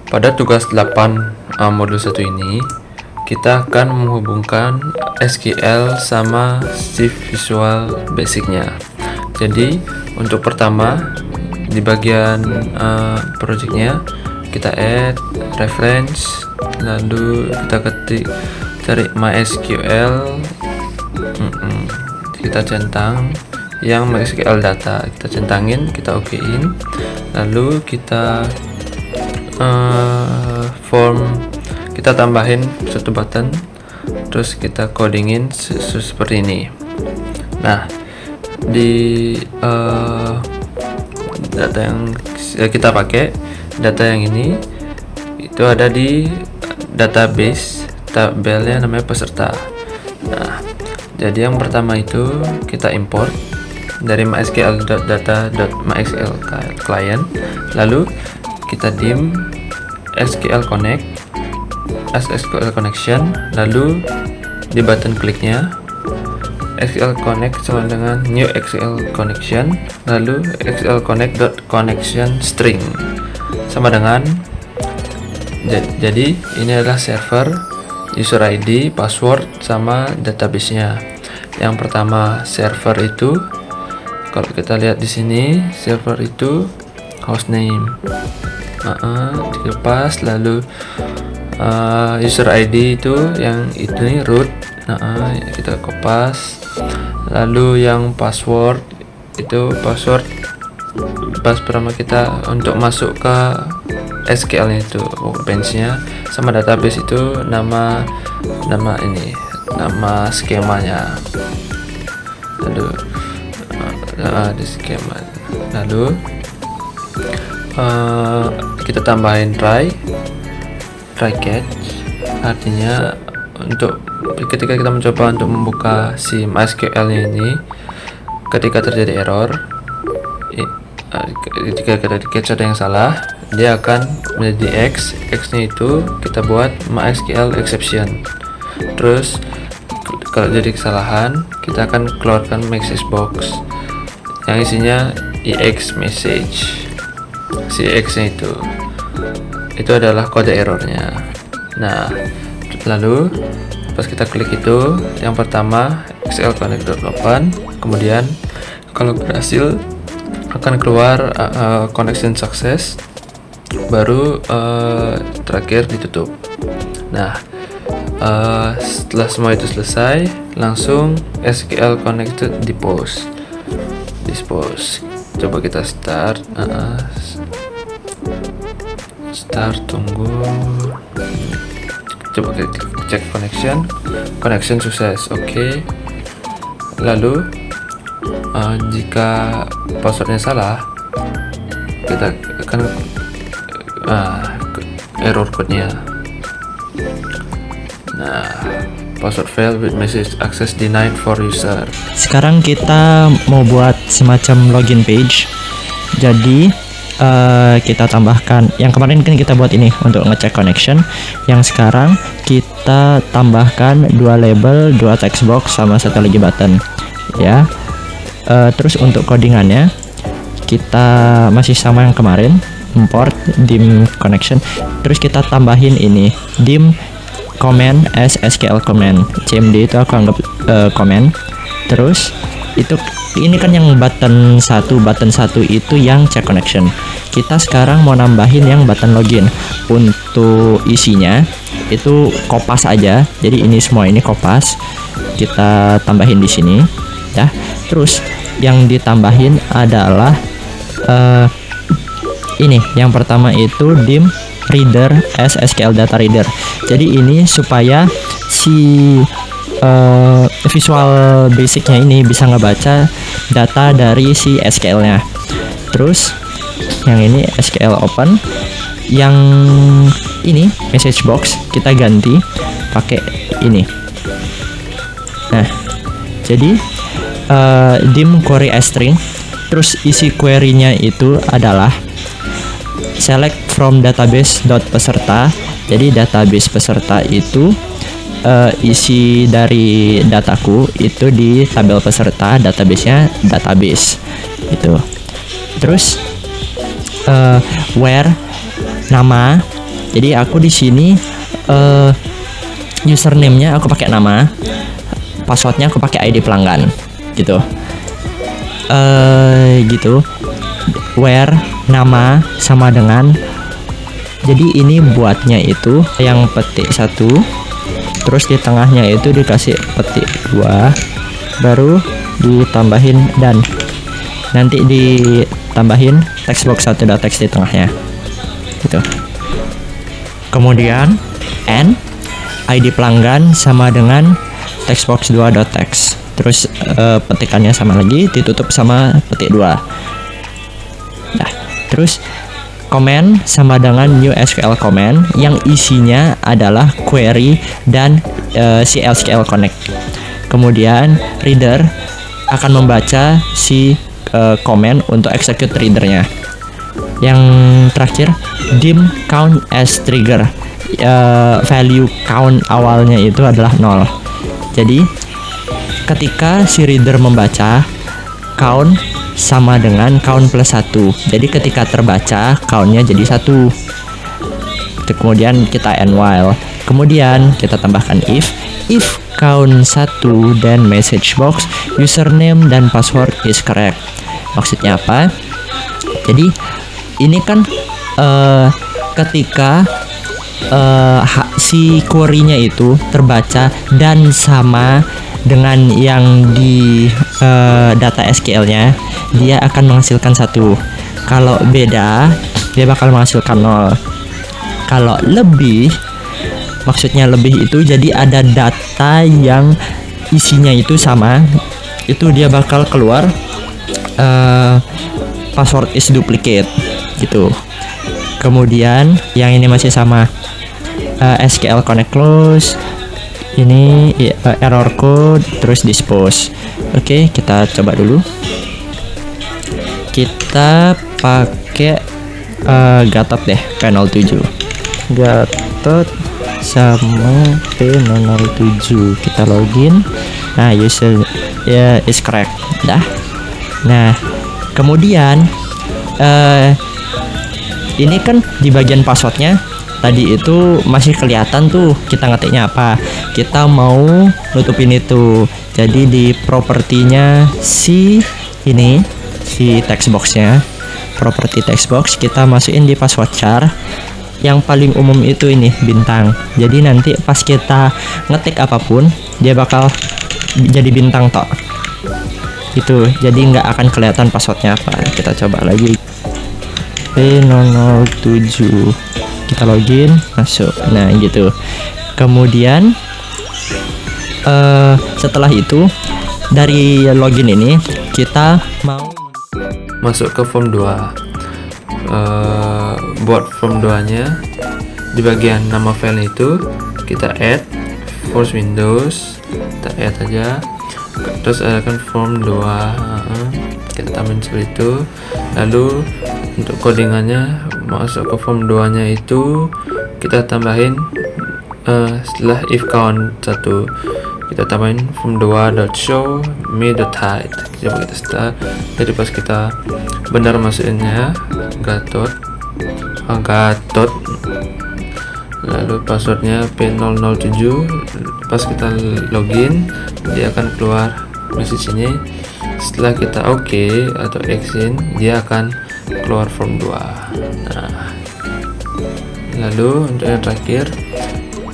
Pada tugas 8 modul 1 ini, kita akan menghubungkan SQL sama si Visual Basicnya. Jadi untuk pertama di bagian projectnya kita add reference, lalu kita cari MySQL, kita centang yang MySQL data, kita centangin, kita okein, lalu kita kita tambahin satu button, terus kita codingin seperti ini. Nah, di data yang kita pakai, data yang ini itu ada di database, tabelnya namanya peserta. Nah, jadi yang pertama itu kita import dari mysql.data.mysql client, lalu kita dim SQL connect SQL connection, lalu di button kliknya SQL connect sama dengan new SQL connection, lalu SQL connect.connection string sama dengan, jadi ini adalah server, user ID, password sama database-nya. Yang pertama server itu, kalau kita lihat di sini, server itu hostname, dilepas, lalu user ID itu yang itu nih root, kita kopas, lalu yang password itu password pertama kita untuk masuk ke SQL itu workbench-nya, sama database itu nama skemanya, lalu di skema, lalu kita tambahin try catch, artinya untuk ketika kita mencoba untuk membuka si MySQL ini, ketika terjadi error, ketika kita catch ada yang salah, dia akan menjadi X-nya itu kita buat MySQL exception. Terus kalau jadi kesalahan, kita akan keluarkan message box yang isinya EX message. Si X-nya itu adalah kode errornya. Nah, lalu pas kita klik itu, yang pertama SQL connect.open, kemudian kalau berhasil akan keluar connection success, baru terakhir ditutup. Nah, setelah semua itu selesai, langsung SQL connected dispose. Coba kita start, tunggu, coba kita cek connection sukses, oke. Lalu jika passwordnya salah, kita akan error code-nya. Nah, password failed with message access denied for user. Sekarang kita mau buat semacam login page. Jadi kita tambahkan, yang kemarin kan kita buat ini untuk ngecek connection, yang sekarang kita tambahkan 2 label, 2 text box sama satu lagi button ya. Terus untuk codingannya kita masih sama yang kemarin, import dim connection, terus kita tambahin ini dim command as SQL command, cmd itu aku anggap command. Terus itu ini kan yang button 1 itu yang check connection. Kita sekarang mau nambahin yang button login. Untuk isinya itu kopas aja. Jadi ini semua ini kopas. Kita tambahin di sini ya. Terus yang ditambahin adalah ini. Yang pertama itu dim reader as SQL data reader. Jadi ini supaya si Visual Basicnya ini bisa ngebaca data dari si SQL-nya. Terus yang ini SQL open, yang ini message box kita ganti pakai ini. Nah, jadi dim query string, terus isi query-nya itu adalah select from database.peserta. Jadi database peserta itu isi dari dataku itu di tabel peserta, database-nya database itu. Terus where nama Jadi aku di sini username-nya aku pakai nama, passwordnya aku pakai ID pelanggan gitu. Gitu. Where nama sama dengan, jadi ini buatnya itu yang petik 1, terus di tengahnya itu dikasih petik 2, baru ditambahin dan nanti ditambahin text box 1.txt di tengahnya gitu. Kemudian n ID pelanggan sama dengan text box 2.txt, terus petikannya sama lagi, ditutup sama petik 2. Nah, terus comment sama dengan new SQL comment yang isinya adalah query dan CL/SQL connect. Kemudian reader akan membaca si comment untuk execute readernya. Yang terakhir dim count as trigger, value count awalnya itu adalah 0. Jadi ketika si reader membaca, count sama dengan count plus 1. Jadi ketika terbaca, countnya jadi 1. Kemudian kita end while. Kemudian kita tambahkan if count 1 dan message box username dan password is correct. Maksudnya apa? Jadi ini kan ketika si query-nya itu terbaca dan sama dengan yang di data SQL-nya, dia akan menghasilkan 1. Kalau beda, dia bakal menghasilkan 0. Kalau lebih, maksudnya lebih itu jadi ada data yang isinya itu sama, itu dia bakal keluar password is duplicate gitu. Kemudian yang ini masih sama, SQL connect close, ini error code, terus dispose. Oke, kita coba dulu. Kita pakai Gatot deh, P07. Gatot sama P007. Kita login. Nah, user is correct. Dah. Nah, kemudian ini kan di bagian passwordnya tadi itu masih kelihatan tuh kita ngetiknya apa. Kita mau nutupin itu. Jadi di propertinya si text boxnya, properti text box, kita masukin di password char. Yang paling umum itu ini bintang. Jadi nanti pas kita ngetik apapun, dia bakal jadi bintang tok. Itu. Jadi nggak akan kelihatan passwordnya apa. Kita coba lagi. P007. Kita login, masuk. Nah, gitu. Kemudian setelah itu dari login ini kita mau masuk ke form 2. Buat form 2-nya di bagian nama file itu kita add force windows, kita add aja, terus akan form 2, kita tambahin seperti itu. Lalu untuk codingannya masuk ke form 2-nya itu kita tambahin setelah if count 1 kita tambahin form 2.show me.hide. Coba kita start. Jadi pas kita benar masukinnya Gatot, lalu passwordnya P007. Pas kita login, dia akan keluar message ini. Setelah kita OK atau exit, dia akan keluar form 2. Nah, lalu untuk yang terakhir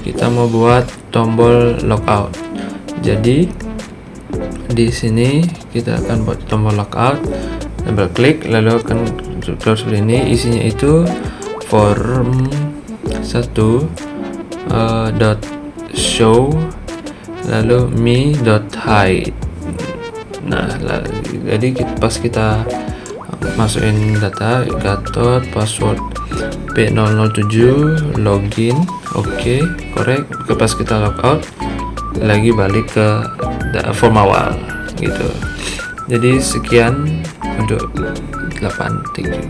kita mau buat tombol logout. Jadi di sini kita akan buat tombol logout, double klik, lalu akan keluar seperti ini. Isinya itu form 1 .show lalu me.hide. Nah, jadi pas kita masukin data Gatot, password P007, login, oke, correct. Pas kita logout lagi balik ke form awal gitu. Jadi sekian untuk 8. Thank you.